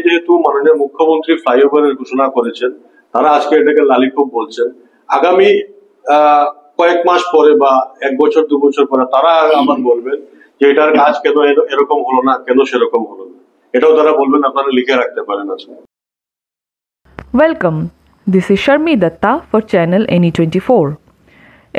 যেহেতু মাননীয় মুখ্যমন্ত্রী ফ্লাইওভারের ঘোষণা করেছেন, তারা আজকে এটাকে লালিপপ বলছেন। আগামী কয়েক মাস পরে বা 1 বছর 2 বছর পরে তারা আবার বলবেন যে এটার কাজ কেন এরকম হলো না, কেন সেরকম হলো না, এটাও তারা বলবেন। আপনারা লিখে রাখতে পারেন আজকে। Welcome. This is Sharmi Datta for Channel NE24.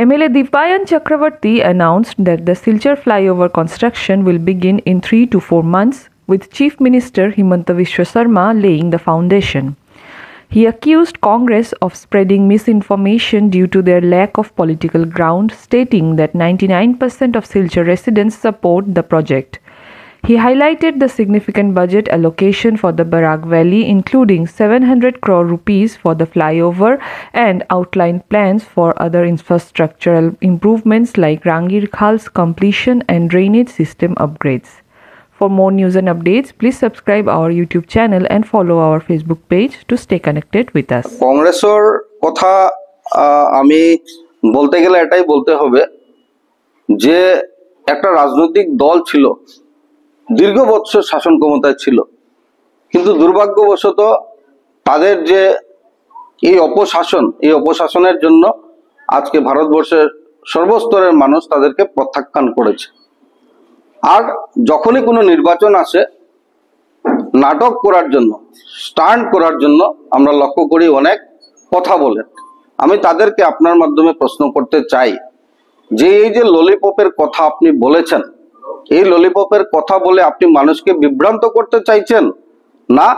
MLA Dipayan Chakravarti announced that the Silchar flyover construction will begin in 3 to 4 months, with Chief Minister Himanta Biswa Sarma laying the foundation. He accused Congress of spreading misinformation due to their lack of political ground, stating that 99% of Silchar residents support the project. He highlighted the significant budget allocation for the Barak Valley, including 700 crore rupees for the flyover, and outlined plans for other infrastructural improvements like Rangir Khal's completion and drainage system upgrades. For more news and updates, please subscribe our YouTube channel and follow our Facebook page to stay connected with us. কংগ্রেসের কথা আমি বলতে গেলে এটাই বলতে হবে যে একটা রাজনৈতিক দল ছিল, দীর্ঘ বছর শাসন ক্ষমতায় ছিল, কিন্তু দুর্ভাগ্যবশত তাদের যে এই অপশাসনের জন্য আজকে ভারতবর্ষের সর্বস্তরের মানুষ তাদেরকে প্রত্যাখ্যান করেছে। আর যখনই কোনো নির্বাচন আসে, নাটক করার জন্য, স্টান্ট করার জন্য আমরা লক্ষ্য করি অনেক কথা বলেন। আমি তাদেরকে আপনার মাধ্যমে প্রশ্ন করতে চাই যে এই যে ললিপপের কথা আপনি বলেছেন, এই ললিপপের কথা বলে আপনি মানুষকে বিভ্রান্ত করতে চাইছেন, না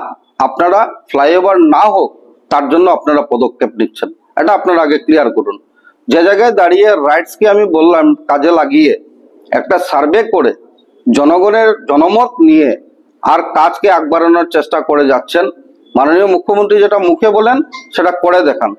আপনারা ফ্লাইওভার না হোক তার জন্য আপনারা পদক্ষেপ নিচ্ছেন? এটা আপনারা আগে ক্লিয়ার করুন। যে জায়গায় দাঁড়িয়ে রাইটসকে আমি বললাম কাজে লাগিয়ে একটা সার্ভে করে জনগণের জনমত নিয়ে আর কাজকে আগ বাড়ানোর চেষ্টা করে যাচ্ছেন, মাননীয় মুখ্যমন্ত্রী যেটা মুখে বলেন সেটা করে দেখান।